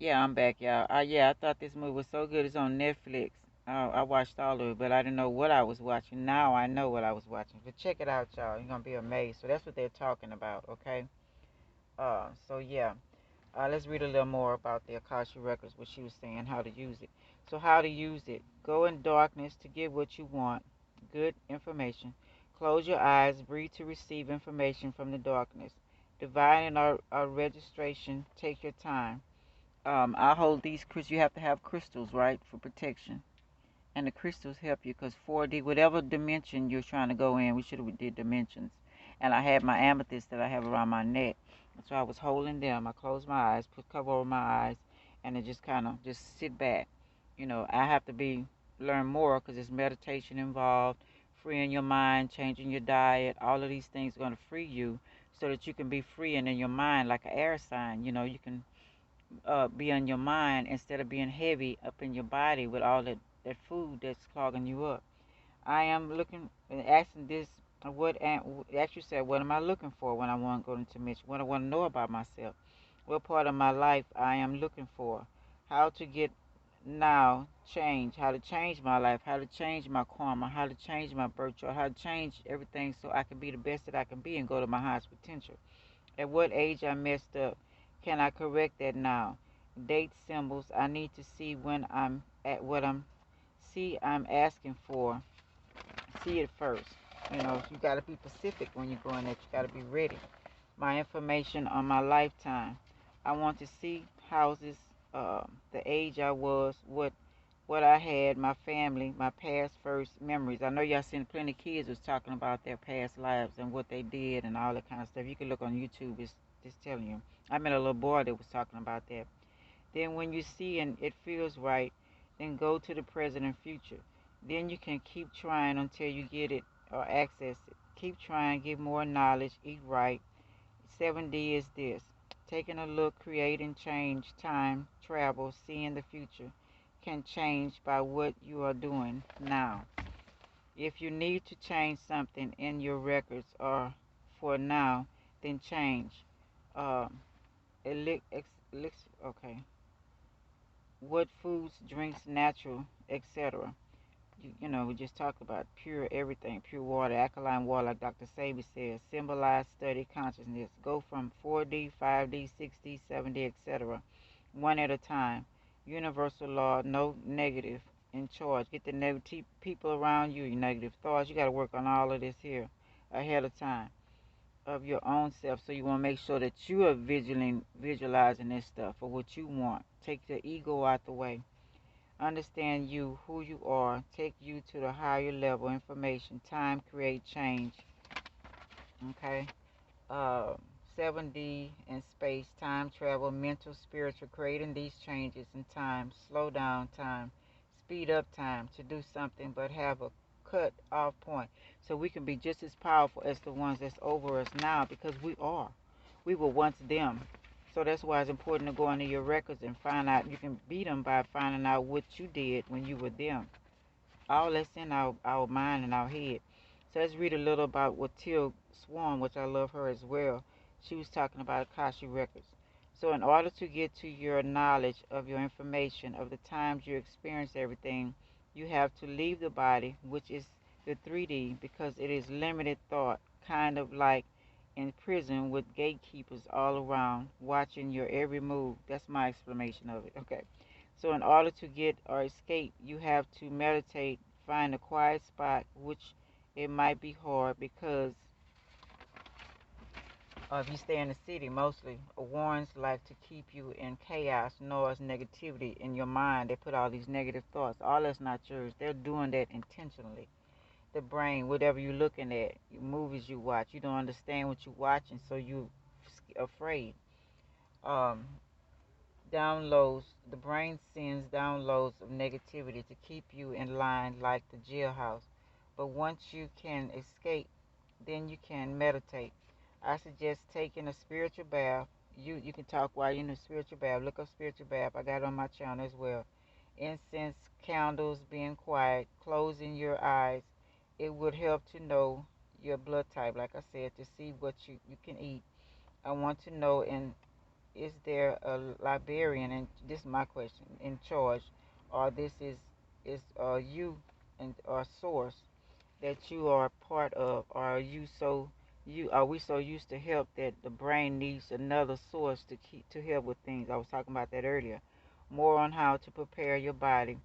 Yeah, I'm back, y'all. Yeah, I thought this movie was so good. It's on Netflix. I watched all of it, but I didn't know what I was watching. Now I know what I was watching. But check it out, y'all. You're gonna be amazed. So that's what they're talking about, okay? So yeah. Let's read a little more about the Akashic records, what she was saying, how to use it. So how to use it: go in darkness to get what you want, good information. Close your eyes, breathe to receive information from the darkness. Divine our registration. Take your time. I hold these crystals. You have to have crystals, right, for protection. And the crystals help you because 4D, whatever dimension you're trying to go in, we should have did dimensions. And I had my amethyst that I have around my neck. So I was holding them. I closed my eyes, put cover over my eyes, and it just kind of just sit back. I have to learn more because there's meditation involved, freeing your mind, changing your diet. All of these things are going to free you so that you can be free and in your mind like an air sign. You can be on your mind instead of being heavy up in your body with all that food that's clogging you up. I am looking and asking this. Ask yourself, what am I looking for when I want to go into mission? What I want to know about myself? What part of my life I am looking for? How to get now change? How to change my life? How to change my karma? How to change my birth chart? How to change everything so I can be the best that I can be and go to my highest potential? At what age I messed up? Can I correct that now? Date symbols. I need to see when I'm at what I'm asking for. See it first. You got to be specific when you go in there. You got to be ready. My information on my lifetime. I want to see houses, the age I was, what I had, my family, my past first memories. I know y'all seen plenty of kids was talking about their past lives and what they did and all that kind of stuff. You can look on YouTube. It's just telling you. I met a little boy that was talking about that. Then when you see and it feels right, then go to the present and future. Then you can keep trying until you get it or access it. Keep trying, get more knowledge, eat right. 7D is this: taking a look, creating change, time, travel, seeing the future can change by what you are doing now. If you need to change something in your records or for now, then change. Um, okay. What foods, drinks, natural, etc. We just talked about pure everything, pure water, alkaline water, like Dr. Sabi says. Symbolize, study consciousness. Go from 4D, 5D, 6D, 7D, etc. One at a time. Universal law, no negative in charge. Get the negative people around you, your negative thoughts. You got to work on all of this here ahead of time of your own self. So you want to make sure that you are visualizing this stuff for what you want. Take the ego out the way. Understand you, who you are, take you to the higher level information. Time create change. Okay. Uh, 7D and space, time travel, mental, spiritual, creating these changes in time. Slow down time. Speed up time to do something, but have a cut off point. So we can be just as powerful as the ones that's over us now because we are. We were once them. So that's why it's important to go into your records and find out. You can beat them by finding out what you did when you were them. All that's in our mind and our head. So let's read a little about what Till Swan, which I love her as well. She was talking about Akashic records. So in order to get to your knowledge of your information of the times you experience everything, you have to leave the body, which is the 3D, because it is limited thought, kind of like in prison with gatekeepers all around watching your every move. That's my explanation of it. Okay. So in order to get or escape, you have to meditate, find a quiet spot, which it might be hard because if you stay in the city mostly, warns like to keep you in chaos, noise, negativity in your mind. They put all these negative thoughts. All that's not yours. They're doing that intentionally. The brain, whatever you're looking at, movies you watch, you don't understand what you're watching, so you're afraid. Um, Downloads, the brain sends downloads of negativity to keep you in line like the jailhouse. But once you can escape, then you can meditate. I suggest taking a spiritual bath. You can talk while you're in a spiritual bath. Look up spiritual bath. I got it on my channel as well. Incense, candles, being quiet, closing your eyes. It would help to know your blood type, like I said, to see what you can eat. I want to know is there a librarian, and this is my question, in charge, or this is you and or source that you are part of, or are we so used to help that the brain needs another source to help with things? I was talking about that earlier. More on how to prepare your body.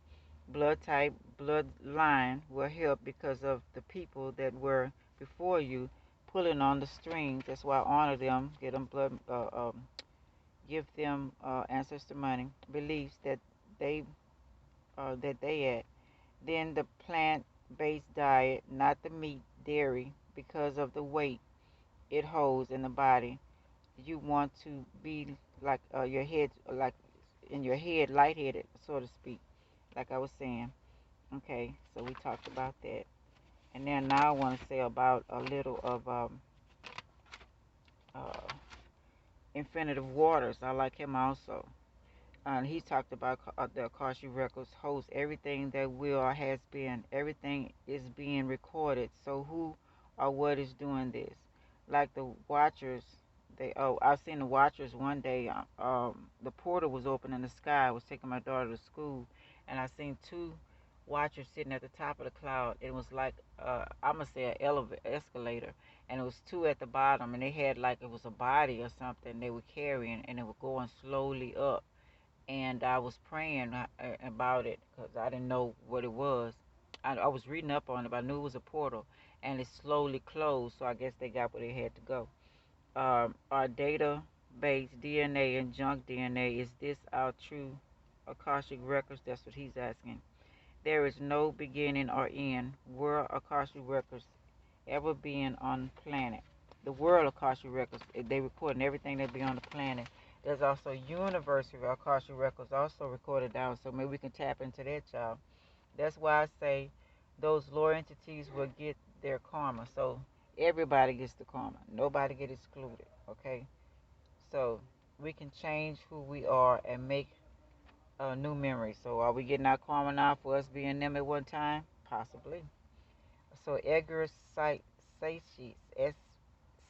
Blood type, bloodline will help because of the people that were before you pulling on the strings. That's why I honor them, get them blood, give them ancestor money, beliefs they they at. Then the plant-based diet, not the meat, dairy, because of the weight it holds in the body. You want to be like your head, like in your head, lightheaded, so to speak. Like I was saying. Okay, so we talked about that, and then now I want to say about a little of uh, Infinitive Waters. I like him also. And he talked about the Akashic Records host everything that will or has been. Everything is being recorded. So who or what is doing this? Like the Watchers, I've seen the Watchers one day. The portal was open in the sky. I was taking my daughter to school, and I seen two Watchers sitting at the top of the cloud. It was like I'm gonna say an escalator, and it was two at the bottom, and they had like it was a body or something they were carrying, and it was going slowly up, and I was praying about it because I didn't know what it was. I was reading up on it, but I knew it was a portal, and it slowly closed. So I guess they got where they had to go. Our database DNA and junk DNA, is this our true Akashic records? That's what he's asking. There is no beginning or end. World Akashic records ever being on the planet. The world Akashic records, they recording everything that be on the planet. There's also University Akashic records also recorded down, so maybe we can tap into that, y'all. That's why I say those lower entities will get their karma. So everybody gets the karma. Nobody get excluded. Okay. So we can change who we are and make new memories. So are we getting our karma now for us being them at one time? Possibly. So Edgar Seyce, Cayce,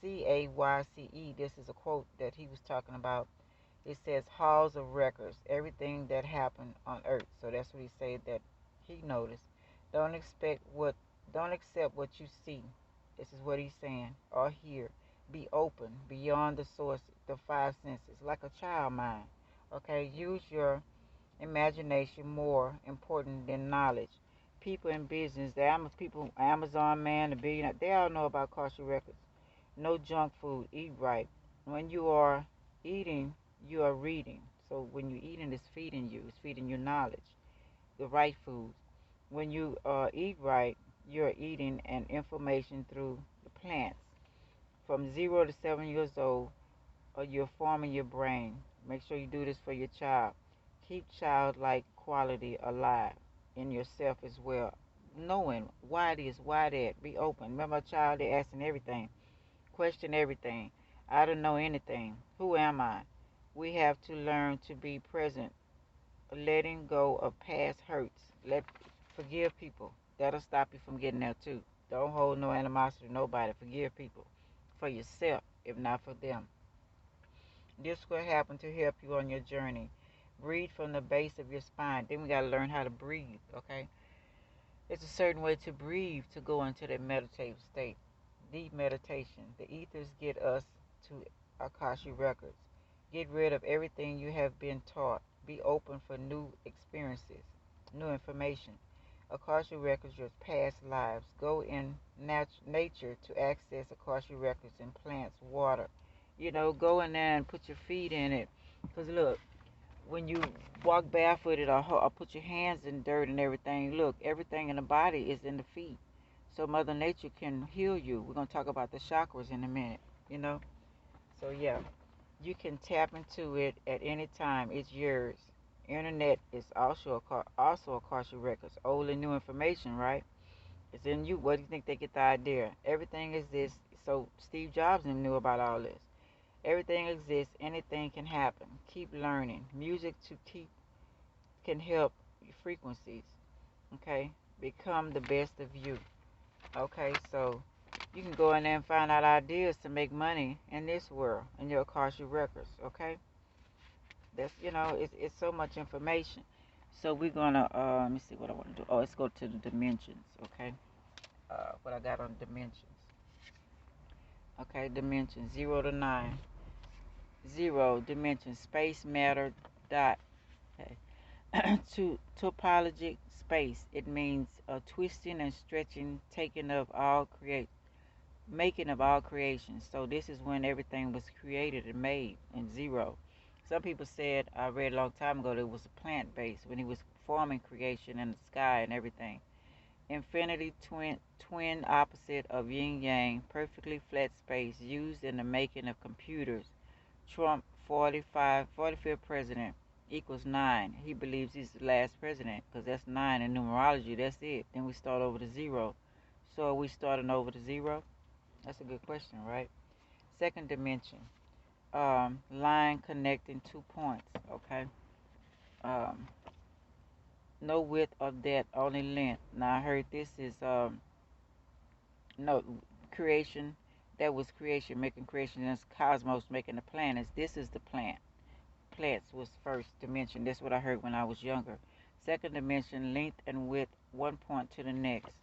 this is a quote that he was talking about. It says halls of records, everything that happened on earth. So that's what he said that he noticed. Don't expect what don't accept what you see. This is what he's saying. Or hear. Be open beyond the source, the five senses, like a child mind. Okay, use your imagination more important than knowledge. People in business, Amazon man, the billionaire, they all know about Akashic records. No junk food. Eat right. When you are eating, you are reading. So when you're eating, it's feeding you. It's feeding you knowledge, the right foods. When you eat right, you're eating and information through the plants. From 0 to 7 years old, you're forming your brain. Make sure you do this for your child. Keep childlike quality alive in yourself as well. Knowing why this, why that. Be open. Remember, a child, they're asking everything. Question everything. I don't know anything. Who am I? We have to learn to be present, letting go of past hurts. Forgive people. That'll stop you from getting there too. Don't hold no animosity to nobody. Forgive people for yourself, if not for them. This will happen to help you on your journey. Breathe from the base of your spine. Then we gotta learn how to breathe. Okay, it's a certain way to breathe to go into that meditative state. Deep meditation. The ethers get us to Akashic records. Get rid of everything you have been taught. Be open for new experiences, new information. Akashic records your past lives. Go in nature to access Akashic records in plants, water. Go in there and put your feet in it. Because look, when you walk barefooted or put your hands in dirt and everything, look, everything in the body is in the feet. So Mother Nature can heal you. We're going to talk about the chakras in a minute, you know. So yeah, you can tap into it at any time. It's yours. Internet is also Akashic records. Old and new information, right? It's in you. Where do you think they get the idea? Everything exists. So Steve Jobs knew about all this. Everything exists. Anything can happen. Keep learning. Music to keep can help frequencies. Okay? Become the best of you. Okay? So you can go in there and find out ideas to make money in this world in your Akashic records. Okay? That's it's so much information. So we're gonna let me see what I want to do. Oh, let's go to the dimensions. Okay. What I got on dimensions. Okay, dimensions 0 to 9. 0 dimension space matter dot. Okay. To topologic space, it means a twisting and stretching, taking of all create, making of all creation. So this is when everything was created and made in 0. Some people said, I read a long time ago, that it was a plant base when he was forming creation in the sky and everything. Infinity, twin opposite of yin yang, perfectly flat space used in the making of computers. Trump 45th president equals 9. He believes he's the last president because that's 9 in numerology. That's it. Then we start over to 0. So are we starting over to 0? That's a good question, right? Second dimension, line connecting 2 points. Okay. Um, no width or depth, only length. Now I heard this is no creation. That was creation, making creation. And it's cosmos making the planets. This is the plant. Plants was first dimension. That's what I heard when I was younger. Second dimension, length and width, 1 point to the next.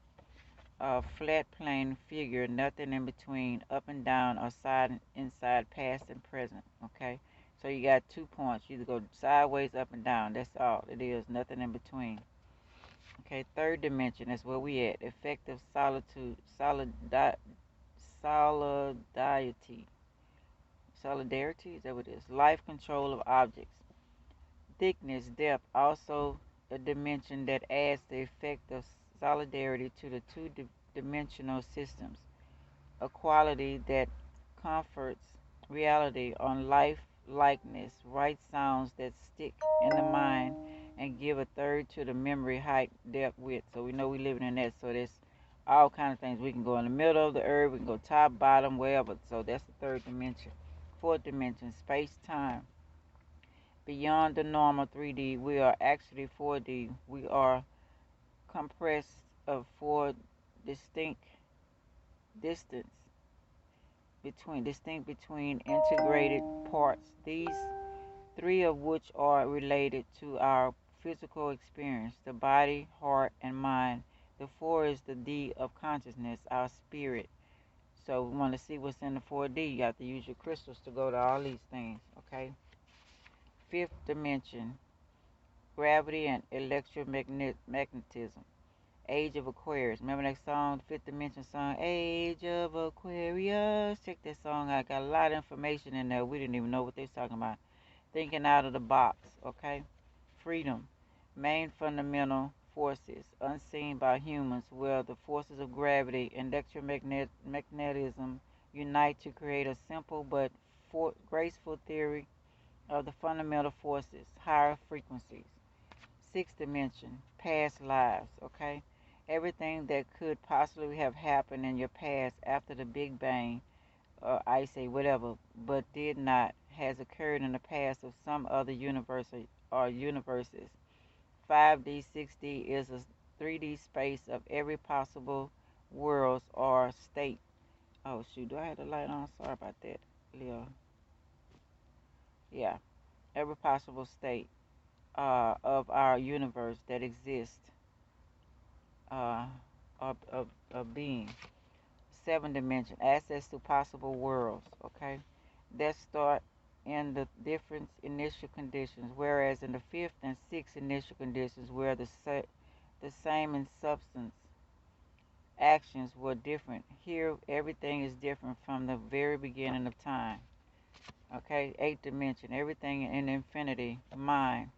Flat plane figure, nothing in between, up and down, or side and inside, past and present. Okay, so you got 2 points. You either go sideways, up and down. That's all it is. Nothing in between. Okay, third dimension. That's where we at. Effective solitude, solidarity. Solidarity, is that what it is? Life control of objects. Thickness, depth, also a dimension that adds the effect of solidarity to the two-dimensional systems, a quality that comforts reality on life likeness, right sounds that stick in the mind and give a third to the memory, height, depth, width. So we know we living in that. So there's all kind of things. We can go in the middle of the earth, we can go top, bottom, wherever. So that's the third dimension. Fourth dimension, space time. Beyond the normal 3D, we are actually 4D. We are compressed of four distinct distance distinct between integrated parts. These three of which are related to our physical experience, the body, heart, and mind. The four is the D of consciousness, our spirit. So we want to see what's in the 4D. You have to use your crystals to go to all these things, okay? Fifth dimension, gravity and electromagnetism. Age of Aquarius. Remember that song, the Fifth Dimension song, Age of Aquarius? Check that song out. Got a lot of information in there. We didn't even know what they was talking about. Thinking out of the box, okay? Freedom. Main fundamental forces, unseen by humans, where the forces of gravity and electromagnetism unite to create a simple but graceful theory of the fundamental forces, higher frequencies. Sixth dimension, past lives, okay? Everything that could possibly have happened in your past after the Big Bang, I say whatever, but did not, has occurred in the past of some other universe or universes. 5D, 6D is a 3D space of every possible worlds or state. Oh shoot, do I have the light on? Sorry about that, Leo. Yeah, every possible state of our universe that exists uh, of being. Seven dimension, access to possible worlds, okay? That start in the different initial conditions, whereas in the fifth and sixth initial conditions, where the same in substance, actions were different. Here, everything is different from the very beginning of time, okay? Eighth dimension, everything in infinity, mind,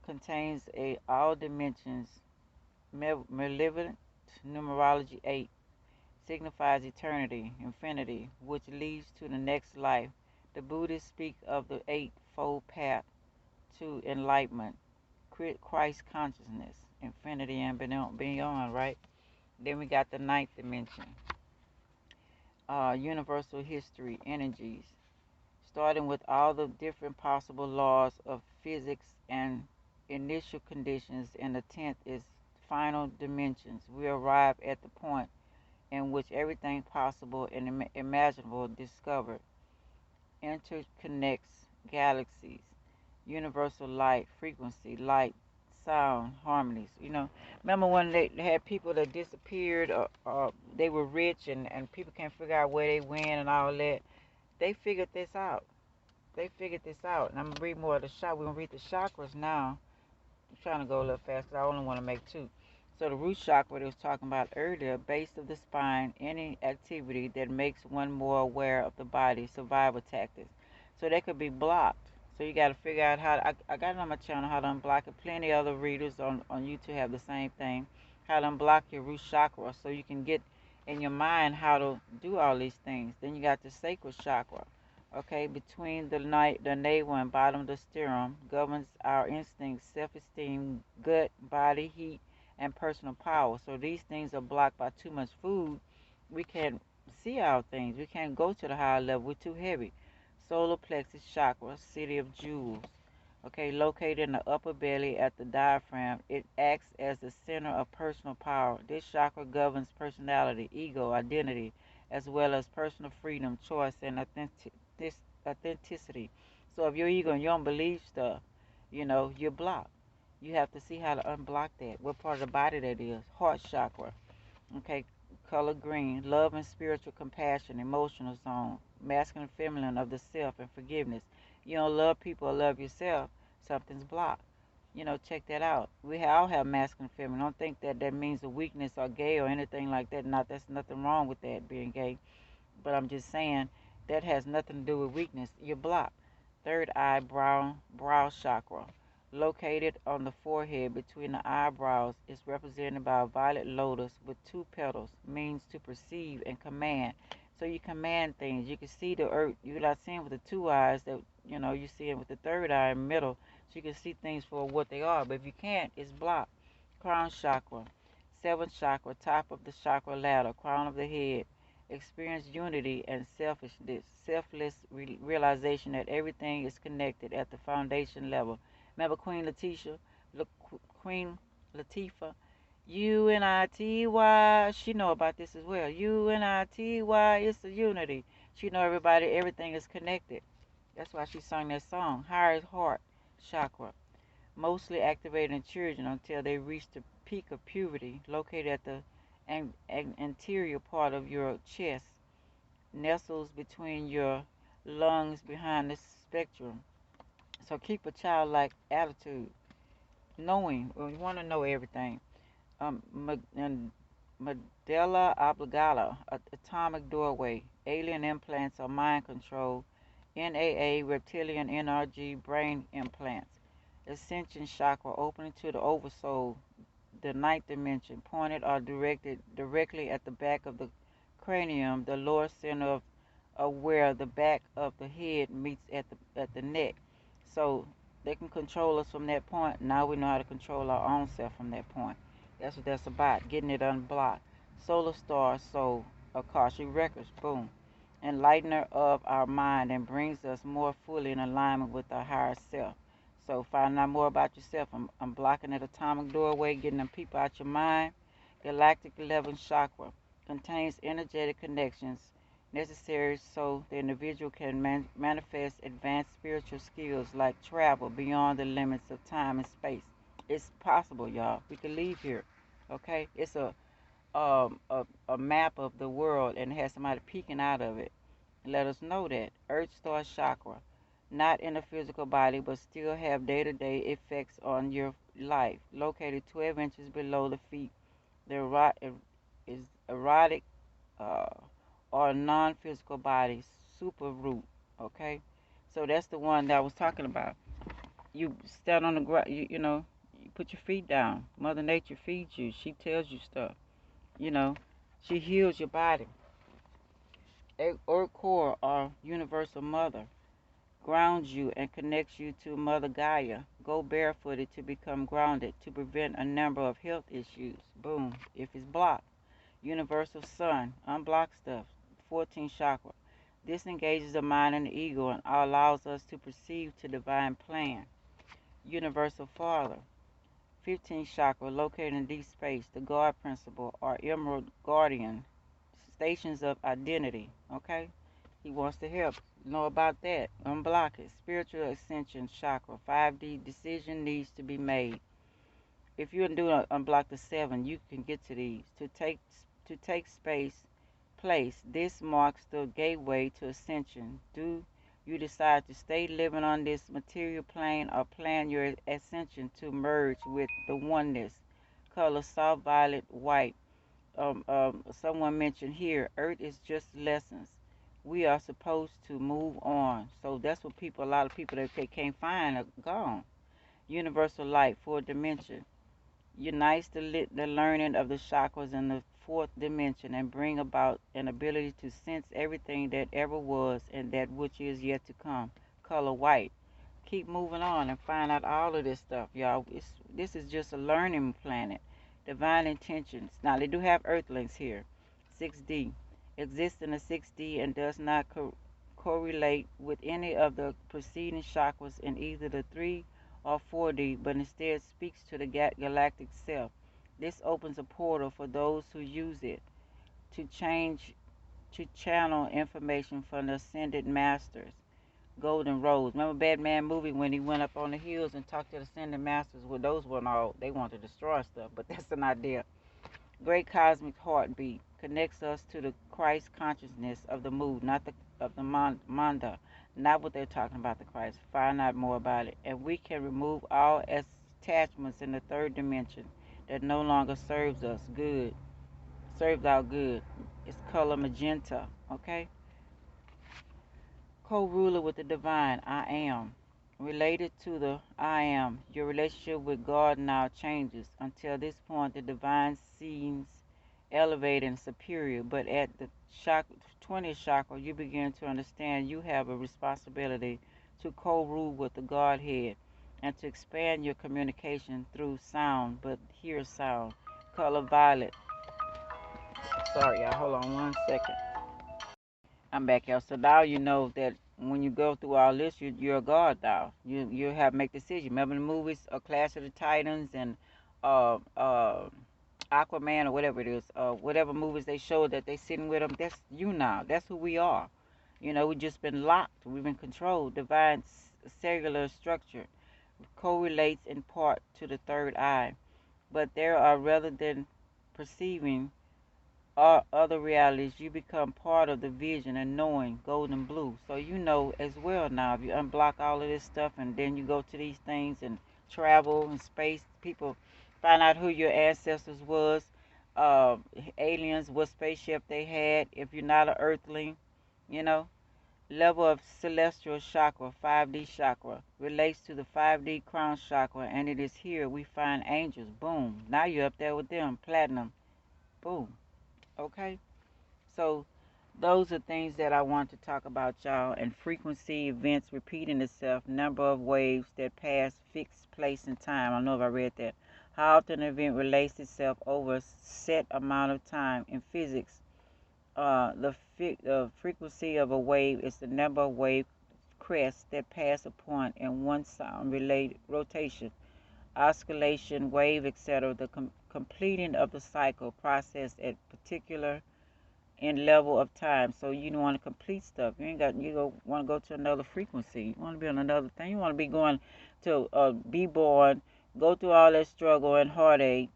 contains all dimensions, malevolent numerology 8 signifies eternity, infinity, which leads to the next life. The Buddhists speak of the eightfold path to enlightenment, Christ consciousness, infinity and beyond, right? Then we got the ninth dimension, universal history, energies, starting with all the different possible laws of physics and initial conditions, and the 10th is final dimensions. We arrive at the point in which everything possible and imaginable discovered interconnects galaxies. universal light, frequency, light, sound, harmonies. Remember when they had people that disappeared, or they were rich, and people can't figure out where they went and all that. They figured this out. And I'm gonna read more of the chakras. We're gonna read the chakras now. I'm trying to go a little fast because I only want to make two. So the root chakra that was talking about earlier, base of the spine, any activity that makes one more aware of the body, survival tactics. So they could be blocked. So you got to figure out how I got it on my channel how to unblock it. Plenty of other readers on YouTube have the same thing. How to unblock your root chakra so you can get in your mind how to do all these things. Then you got the sacral chakra. Okay, between the navel and bottom of the sternum, governs our instincts, self-esteem, gut, body, heat, and personal power. So these things are blocked by too much food. We can't see our things. We can't go to the higher level. We're too heavy. Solar plexus chakra, city of jewels. Okay, located in the upper belly at the diaphragm, it acts as the center of personal power. This chakra governs personality, ego, identity, as well as personal freedom, choice, and authenticity. So if your ego and you don't believe stuff, you're blocked. You have to see how to unblock that. What part of the body that is. Heart chakra. Okay, color green. Love and spiritual compassion, emotional zone. Masculine and feminine of the self and forgiveness. You don't love people or love yourself, something's blocked. Check that out. We all have masculine and feminine. Don't think that means a weakness or gay or anything like that. There's nothing wrong with that, being gay. But I'm just saying that has nothing to do with weakness. You're blocked. Third eye, brow chakra. Located on the forehead between the eyebrows, is represented by a violet lotus with two petals, means to perceive and command. So you command things. You can see the earth. You're not seeing with the two eyes that, you see it with the third eye in the middle. So you can see things for what they are. But if you can't, it's blocked. Crown chakra. Seventh chakra, top of the chakra ladder, crown of the head. Experience unity and selfless realization that everything is connected at the foundation level. Remember Queen Latifah? UNITY. She know about this as well. UNITY. It's a unity. She know everything is connected. That's why she sung that song. Higher heart chakra, mostly activated in children until they reach the peak of puberty, located at the anterior part of your chest, nestles between your lungs behind the spectrum. So keep a childlike attitude, knowing, we want to know everything. Medulla oblongata, atomic doorway, alien implants or mind control, NAA, reptilian NRG, brain implants. Ascension chakra, opening to the oversoul, the ninth dimension, pointed or directed directly at the back of the cranium, the lower center of where the back of the head meets at the neck. So they can control us from that point. Now we know how to control our own self from that point. That's what that's about, getting it unblocked. Solar star, soul, Akashic records, boom. Enlightener of our mind and brings us more fully in alignment with our higher self. So finding out more about yourself. I'm blocking that atomic doorway, getting them people out your mind. Galactic 11th chakra contains energetic connections necessary so the individual can manifest advanced spiritual skills like travel beyond the limits of time and space. It's possible, y'all. We can leave here. Okay? It's a map of the world and it has somebody peeking out of it. Let us know that. Earth star chakra, not in the physical body, but still have day-to-day effects on your life. Located 12 inches below the feet, the erotic uh, or non-physical body, super root. Okay, so that's the one that I was talking about. You stand on the ground. You put your feet down. Mother Nature feeds you. She tells you stuff. You know, she heals your body. Earth core or universal mother grounds you and connects you to Mother Gaia. Go barefooted to become grounded to prevent a number of health issues. Boom. If it's blocked. Universal sun. Unblock stuff. 14th chakra. This engages the mind and the ego and allows us to perceive to divine plan. Universal father. 15th chakra, located in deep space. The guard principle or emerald guardian. Stations of identity. Okay? He wants to help. Know about that. Unblock it. Spiritual Ascension Chakra. 5D decision needs to be made. If you do unblock the 7, you can get to these. To take place. This marks the gateway to ascension. Do you decide to stay living on this material plane or plan your ascension to merge with the oneness? Color soft violet, white. Someone mentioned here, Earth is just lessons. We are supposed to move on. So that's what a lot of people that they can't find are gone. Universal light, fourth dimension, unites the learning of the chakras in the fourth dimension and bring about an ability to sense everything that ever was and that which is yet to come. Color white. Keep moving on and find out all of this stuff, y'all. This is just a learning planet. Divine intentions. Now, they do have earthlings here. 6D. Exists in the 6D and does not correlate with any of the preceding chakras in either the 3 or 4D, but instead speaks to the galactic self. This opens a portal for those who use it to channel information from the ascended masters. Golden Rose. Remember Batman movie when he went up on the hills and talked to the ascended masters? Well, those weren't all. They wanted to destroy stuff, but that's an idea. Great cosmic heartbeat connects us to the Christ consciousness of the mood, not of the manda, not what they're talking about the Christ. Find out more about it, and we can remove all attachments in the third dimension that no longer serves us good, serves our good. It's color magenta. Okay. Co-ruler with the divine, I am. Related to the I am, your relationship with God now changes. Until this point, the divine seems elevated and superior, but at the 20th chakra, you begin to understand you have a responsibility to co-rule with the Godhead and to expand your communication through sound, but hear sound. Color violet. Sorry, y'all, hold on one second. I'm back here. So now you know that when you go through all this, you're a god now. You have to make decisions. Remember the movies, Clash of the Titans and uh, uh, Aquaman or whatever it is, whatever movies they show that they sitting with them. That's you now. That's who we are. We've just been locked. We've been controlled. Divine cellular structure correlates in part to the third eye, but there are rather than perceiving or other realities, you become part of the vision and knowing golden blue. So you know as well now, if you unblock all of this stuff and then you go to these things and travel in space, people find out who your ancestors was, uh, aliens, what spaceship they had, if you're not an earthling, you know. Level of celestial chakra, 5D chakra, relates to the 5D crown chakra, and it is here we find angels. Boom. Now you're up there with them. Platinum. Boom. Okay? So those are things that I want to talk about, y'all. And frequency, events repeating itself, number of waves that pass fixed place and time. I don't know if I read that. How often an event relates itself over a set amount of time. In physics, the frequency of a wave is the number of wave crests that pass a point in one sound related rotation, oscillation, wave, etc. The completing of the cycle process at particular in level of time. So you don't want to complete stuff. You want to go to another frequency. You want to be on another thing. You want to be going to be born, go through all that struggle and heartache,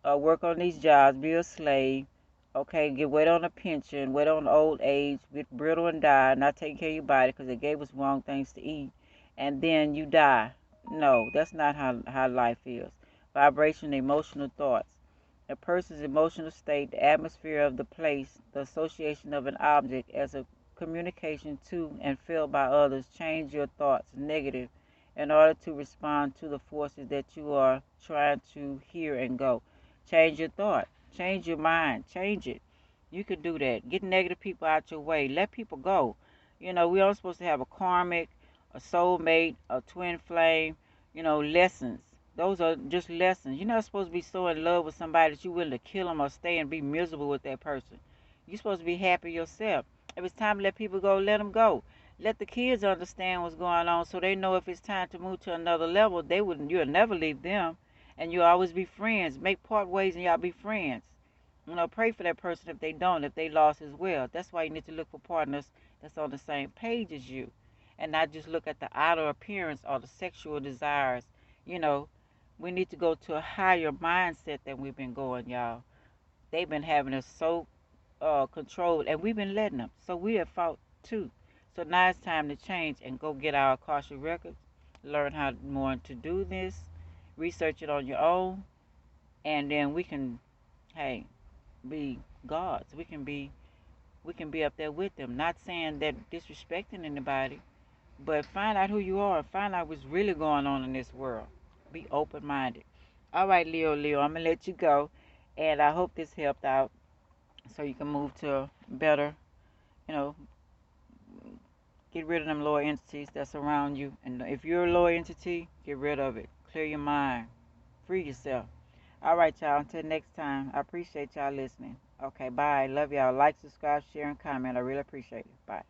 work on these jobs, be a slave, okay, wait on a pension, wait on old age, get brittle and die, not taking care of your body because they gave us wrong things to eat, and then you die. No, that's not how life is. Vibration, emotional thoughts. A person's emotional state, the atmosphere of the place, the association of an object as a communication to and felt by others change your thoughts negative in order to respond to the forces that you are trying to hear and go. Change your thought, change your mind, change it. You can do that. Get negative people out your way. Let people go. We aren't supposed to have a karmic, a soulmate, a twin flame, lessons. Those are just lessons. You're not supposed to be so in love with somebody that you're willing to kill them or stay and be miserable with that person. You're supposed to be happy yourself. If it's time to let people go, let them go. Let the kids understand what's going on so they know if it's time to move to another level, you'll never leave them. And you'll always be friends. Make part ways and y'all be friends. Pray for that person if they don't, if they lost as well. That's why you need to look for partners that's on the same page as you, and not just look at the outer appearance or the sexual desires. You know, we need to go to a higher mindset than we've been going, y'all. They've been having us so controlled, and we've been letting them. So we have fought too. So now it's time to change and go get our Akashic records, learn how more to do this, research it on your own, and then we can, hey, be gods. We can be up there with them. Not saying that disrespecting anybody, but find out who you are and find out what's really going on in this world. Be open minded. All right, Leo, I'm gonna let you go, and I hope this helped out so you can move to a better, you know, get rid of them lower entities that's around you. And if you're a lower entity, get rid of it. Clear your mind. Free yourself. All right, y'all. Until next time, I appreciate y'all listening. Okay, bye. Love y'all. Like, subscribe, share, and comment. I really appreciate it. Bye.